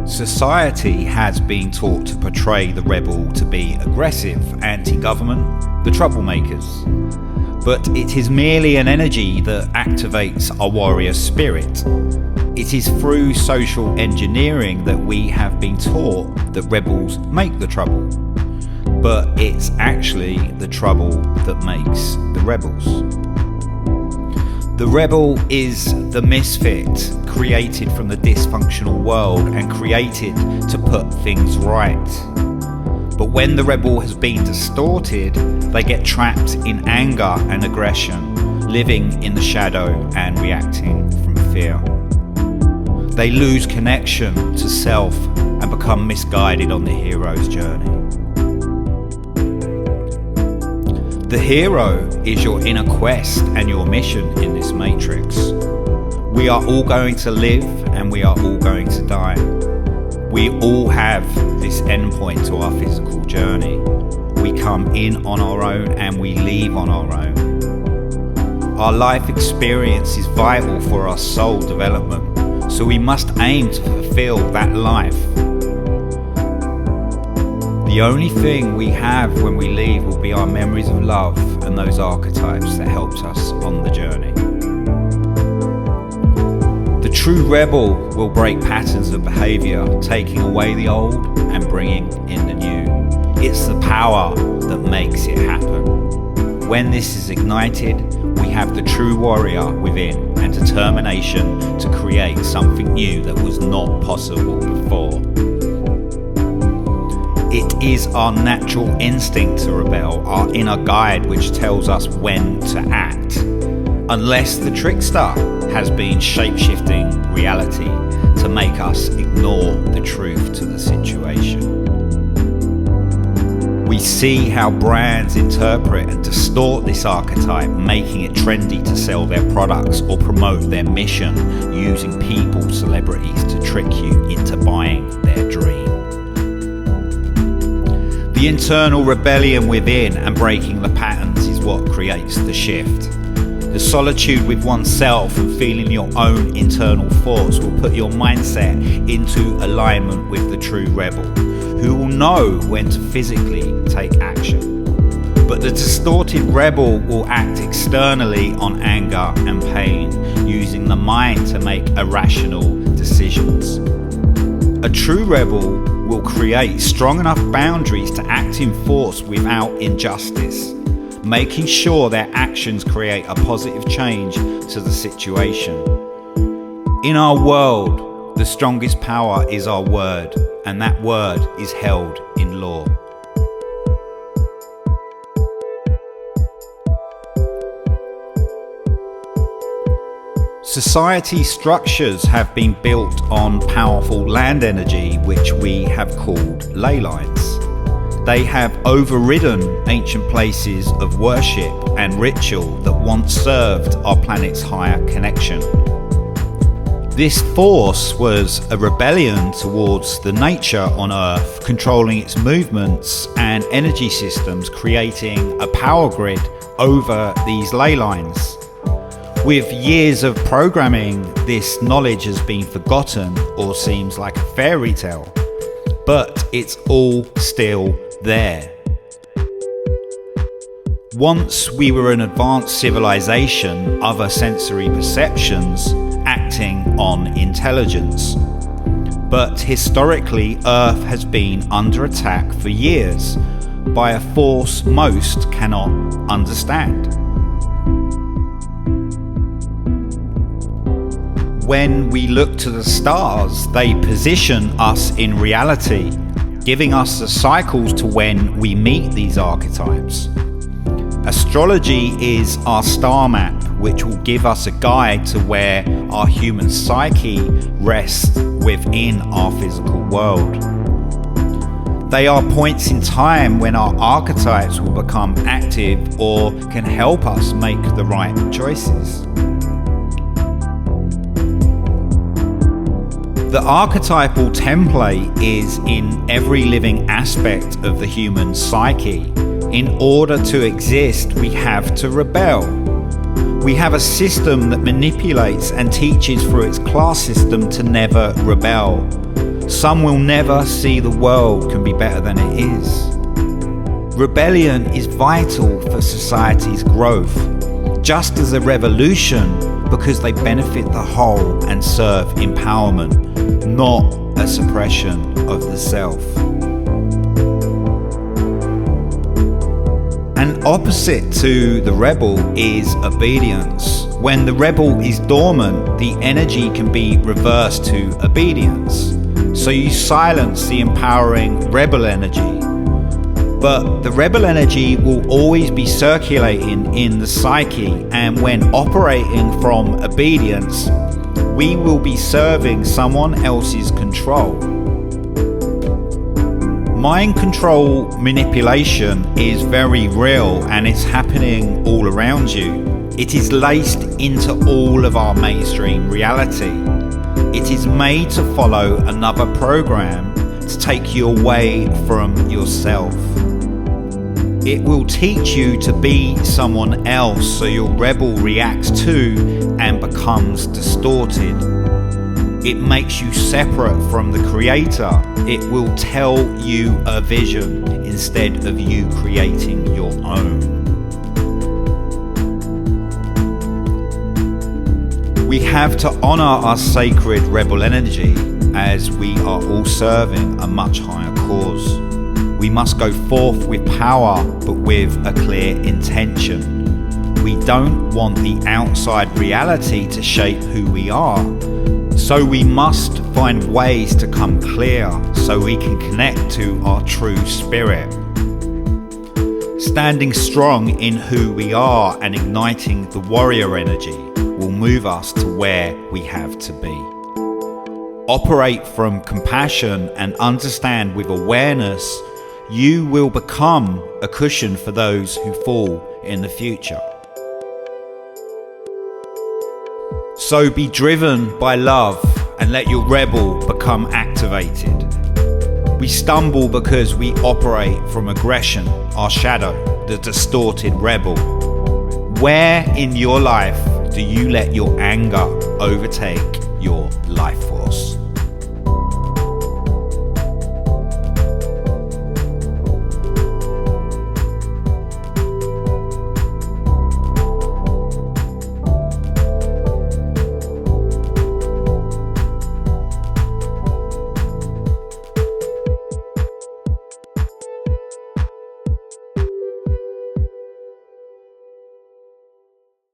Society has been taught to portray the rebel to be aggressive, anti-government, the troublemakers. But it is merely an energy that activates our warrior spirit. It is through social engineering that we have been taught that rebels make the trouble. But it's actually the trouble that makes the rebels. The rebel is the misfit, created from the dysfunctional world and created to put things right. But when the rebel has been distorted, they get trapped in anger and aggression, living in the shadow and reacting from fear. They lose connection to self and become misguided on the hero's journey. The hero is your inner quest and your mission in this matrix. We are all going to live and we are all going to die. We all have this endpoint to our physical journey. We come in on our own and we leave on our own. Our life experience is vital for our soul development, so we must aim to fulfill that life. The only thing we have when we leave will be our memories of love and those archetypes that helped us on the journey. The true rebel will break patterns of behaviour, taking away the old and bringing in the new. It's the power that makes it happen. When this is ignited, we have the true warrior within and determination to create something new that was not possible before. It is our natural instinct to rebel, our inner guide which tells us when to act. Unless the trickster has been shape-shifting reality to make us ignore the truth to the situation. We see how brands interpret and distort this archetype, making it trendy to sell their products or promote their mission, using people, celebrities to trick you into buying their dream. The internal rebellion within and breaking the patterns is what creates the shift. The solitude with oneself and feeling your own internal thoughts will put your mindset into alignment with the true rebel, who will know when to physically take action. But the distorted rebel will act externally on anger and pain, using the mind to make irrational decisions. A true rebel will create strong enough boundaries to act in force without injustice, making sure their actions create a positive change to the situation. In our world, the strongest power is our word, and that word is held in law. Society structures have been built on powerful land energy, which we have called ley lines. They have overridden ancient places of worship and ritual that once served our planet's higher connection. This force was a rebellion towards the nature on Earth, controlling its movements and energy systems, creating a power grid over these ley lines. With years of programming, this knowledge has been forgotten or seems like a fairy tale, but it's all still there. Once we were an advanced civilization, other sensory perceptions acting on intelligence. But historically, Earth has been under attack for years by a force most cannot understand. When we look to the stars, they position us in reality, giving us the cycles to when we meet these archetypes. Astrology is our star map, which will give us a guide to where our human psyche rests within our physical world. They are points in time when our archetypes will become active or can help us make the right choices. The archetypal template is in every living aspect of the human psyche. In order to exist, we have to rebel. We have a system that manipulates and teaches through its class system to never rebel. Some will never see the world can be better than it is. Rebellion is vital for society's growth, just as a revolution, because they benefit the whole and serve empowerment, not a suppression of the self. An opposite to the rebel is obedience. When the rebel is dormant, the energy can be reversed to obedience. So you silence the empowering rebel energy. But the rebel energy will always be circulating in the psyche, and when operating from obedience, we will be serving someone else's control. Mind control manipulation is very real, and it's happening all around you. It is laced into all of our mainstream reality. It is made to follow another program to take you away from yourself. It will teach you to be someone else, so your rebel reacts to and becomes distorted. It makes you separate from the creator. It will tell you a vision instead of you creating your own. We have to honor our sacred rebel energy, as we are all serving a much higher cause. We must go forth with power, but with a clear intention. We don't want the outside reality to shape who we are. So we must find ways to come clear so we can connect to our true spirit. Standing strong in who we are and igniting the warrior energy will move us to where we have to be. Operate from compassion and understand with awareness. You will become a cushion for those who fall in the future. So be driven by love and let your rebel become activated. We stumble because we operate from aggression, our shadow, the distorted rebel. Where in your life do you let your anger overtake your life force?